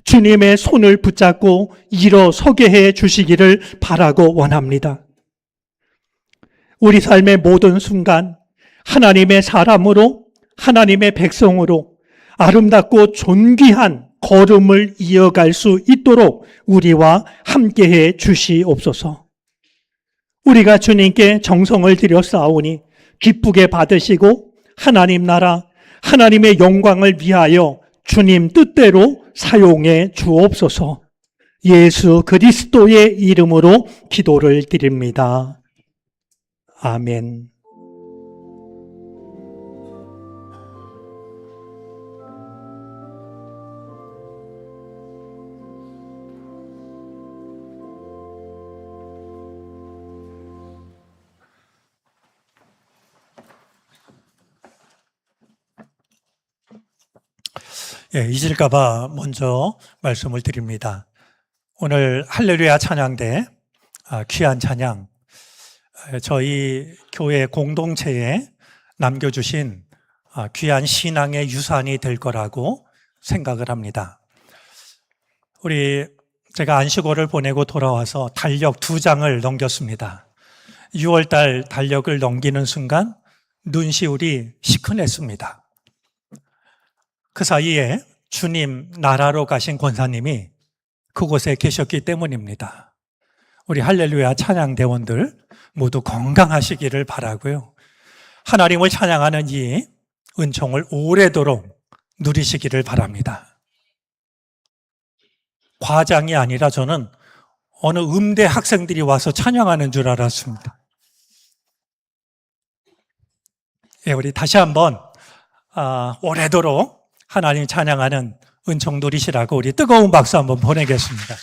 주님의 손을 붙잡고 일어서게 해 주시기를 바라고 원합니다. 우리 삶의 모든 순간 하나님의 사람으로, 하나님의 백성으로 아름답고 존귀한 걸음을 이어갈 수 있도록 우리와 함께해 주시옵소서. 우리가 주님께 정성을 들여 싸우니 기쁘게 받으시고 하나님 나라, 하나님의 영광을 위하여 주님 뜻대로 사용해 주옵소서. 예수 그리스도의 이름으로 기도를 드립니다. 아멘. 잊을까봐 먼저 말씀을 드립니다. 오늘 할렐루야 찬양대 귀한 찬양, 저희 교회 공동체에 남겨주신 귀한 신앙의 유산이 될 거라고 생각을 합니다. 제가 안식월을 보내고 돌아와서 달력 2장을 넘겼습니다. 6월달 달력을 넘기는 순간 눈시울이 시큰했습니다. 그 사이에 주님 나라로 가신 권사님이 그곳에 계셨기 때문입니다. 우리 할렐루야 찬양대원들 모두 건강하시기를 바라고요. 하나님을 찬양하는 이 은총을 오래도록 누리시기를 바랍니다. 과장이 아니라 저는 어느 음대 학생들이 와서 찬양하는 줄 알았습니다. 우리 다시 한번 오래도록 하나님 찬양하는 은총 누리시라고 우리 뜨거운 박수 한번 보내겠습니다.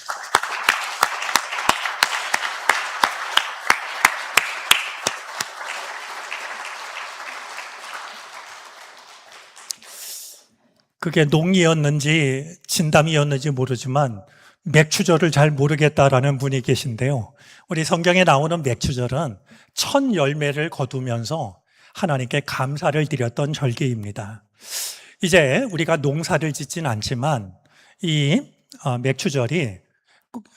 그게 농이었는지 진담이었는지 모르지만 맥추절을 잘 모르겠다라는 분이 계신데요. 우리 성경에 나오는 맥추절은 첫 열매를 거두면서 하나님께 감사를 드렸던 절기입니다. 이제 우리가 농사를 짓진 않지만 이 맥추절이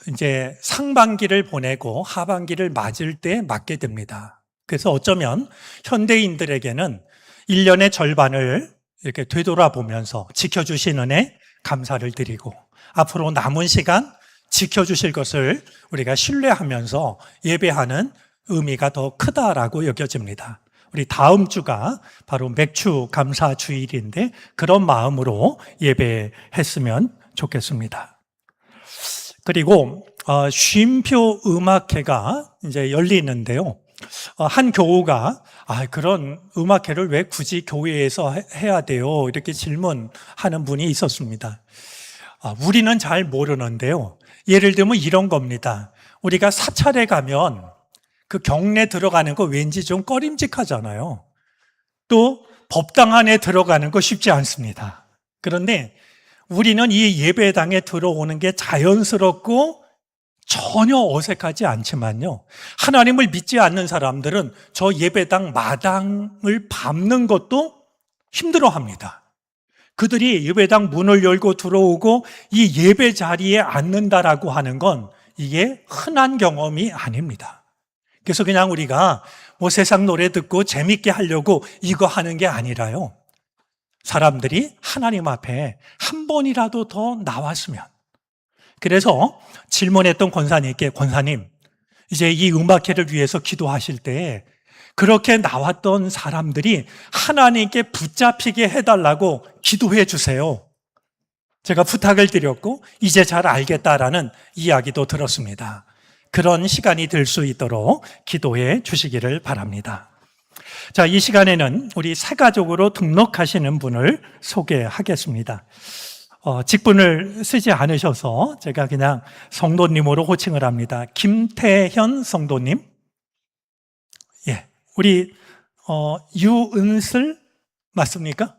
이제 상반기를 보내고 하반기를 맞을 때 맞게 됩니다. 그래서 어쩌면 현대인들에게는 1년의 절반을 이렇게 되돌아보면서 지켜주신 은혜 감사를 드리고 앞으로 남은 시간 지켜주실 것을 우리가 신뢰하면서 예배하는 의미가 더 크다라고 여겨집니다. 우리 다음 주가 바로 맥추 감사 주일인데 그런 마음으로 예배했으면 좋겠습니다. 그리고 쉼표 음악회가 이제 열리는데요. 한 교우가 그런 음악회를 왜 굳이 교회에서 해야 돼요? 이렇게 질문하는 분이 있었습니다. 우리는 잘 모르는데요. 예를 들면 이런 겁니다. 우리가 사찰에 가면 그 경례 들어가는 거 왠지 좀 꺼림직하잖아요. 또 법당 안에 들어가는 거 쉽지 않습니다. 그런데 우리는 이 예배당에 들어오는 게 자연스럽고 전혀 어색하지 않지만요. 하나님을 믿지 않는 사람들은 저 예배당 마당을 밟는 것도 힘들어합니다. 그들이 예배당 문을 열고 들어오고 이 예배 자리에 앉는다라고 하는 건 이게 흔한 경험이 아닙니다. 그래서 그냥 우리가 뭐 세상 노래 듣고 재밌게 하려고 이거 하는 게 아니라요. 사람들이 하나님 앞에 한 번이라도 더 나왔으면. 그래서 질문했던 권사님께, 권사님, 이제 이 음악회를 위해서 기도하실 때 그렇게 나왔던 사람들이 하나님께 붙잡히게 해달라고 기도해 주세요. 제가 부탁을 드렸고 이제 잘 알겠다라는 이야기도 들었습니다. 그런 시간이 될 수 있도록 기도해 주시기를 바랍니다. 자, 이 시간에는 우리 새 가족으로 등록하시는 분을 소개하겠습니다. 직분을 쓰지 않으셔서 제가 그냥 성도님으로 호칭을 합니다. 김태현 성도님. 예, 우리 유은슬 맞습니까?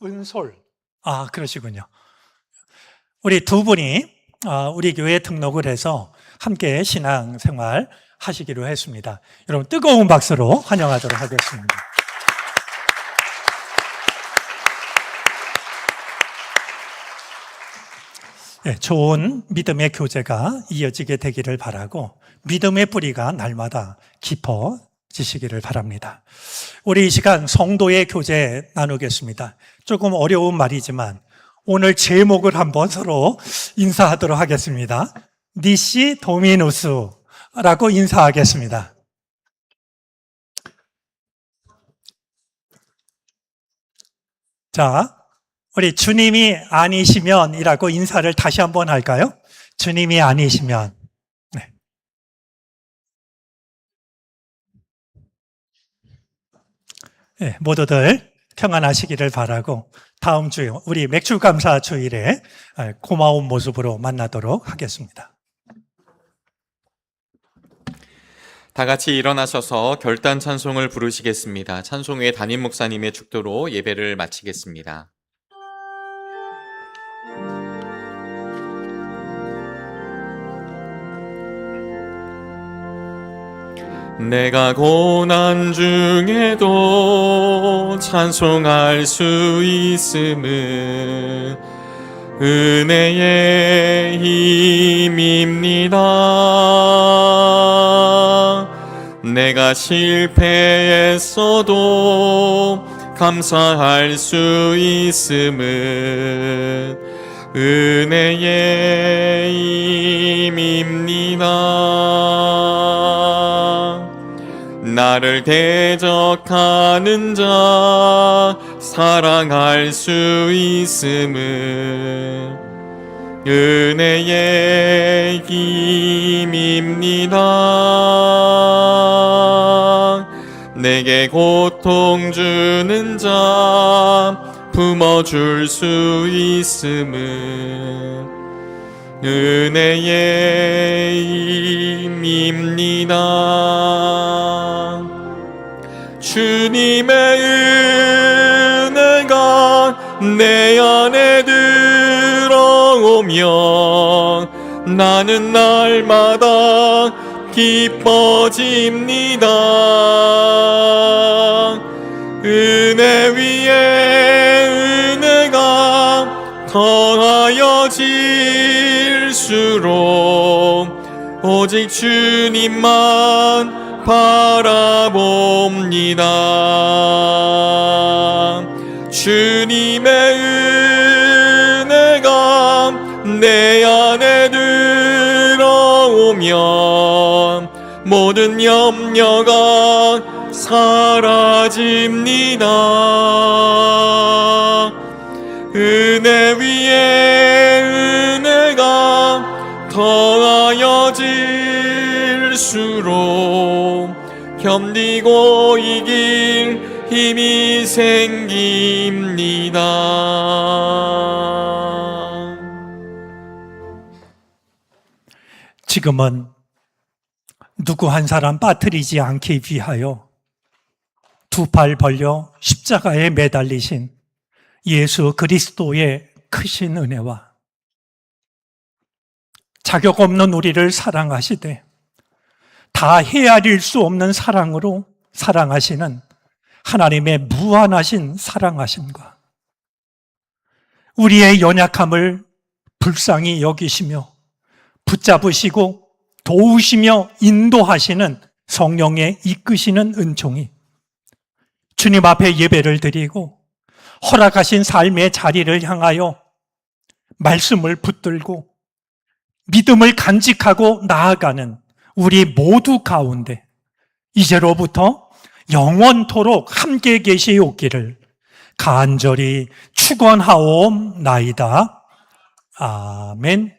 유은솔. 아, 그러시군요. 우리 두 분이 우리 교회에 등록을 해서 함께 신앙생활 하시기로 했습니다. 여러분 뜨거운 박수로 환영하도록 하겠습니다. 네, 좋은 믿음의 교제가 이어지게 되기를 바라고 믿음의 뿌리가 날마다 깊어지시기를 바랍니다. 우리 이 시간 성도의 교제 나누겠습니다. 조금 어려운 말이지만 오늘 제목을 한번 서로 인사하도록 하겠습니다. 니시 도미누스라고 인사하겠습니다. 자, 우리 주님이 아니시면이라고 인사를 다시 한번 할까요? 주님이 아니시면. 네. 네, 모두들 평안하시기를 바라고 다음 주에 우리 맥주감사 주일에 고마운 모습으로 만나도록 하겠습니다. 다 같이 일어나셔서 결단 찬송을 부르시겠습니다. 찬송 후에 담임 목사님의 축도로 예배를 마치겠습니다. 내가 고난 중에도 찬송할 수 있음은 은혜의 힘입니다. 내가 실패했어도 감사할 수 있음은 은혜의 힘입니다. 나를 대적하는 자 사랑할 수 있음은 은혜의 힘입니다. 내게 고통 주는 자 품어줄 수 있음은 은혜의 힘입니다. 주님의 은혜가 내 안에 들어오면 나는 날마다 기뻐집니다. 은혜 위에 은혜가 더하여 질수록 오직 주님만 바라봅니다. 주님의 은혜가 내 안에 들어오면 모든 염려가 사라집니다. 은혜 위에 은혜가 더하여 질수록 견디고 이길 힘이 생깁니다. 지금은 누구 한 사람 빠뜨리지 않기 위하여 두 팔 벌려 십자가에 매달리신 예수 그리스도의 크신 은혜와 자격 없는 우리를 사랑하시되 다 헤아릴 수 없는 사랑으로 사랑하시는 하나님의 무한하신 사랑하심과 우리의 연약함을 불쌍히 여기시며 붙잡으시고 도우시며 인도하시는 성령의 이끄시는 은총이 주님 앞에 예배를 드리고 허락하신 삶의 자리를 향하여 말씀을 붙들고 믿음을 간직하고 나아가는 우리 모두 가운데 이제로부터 영원토록 함께 계시옵기를 간절히 축원하옵나이다. 아멘.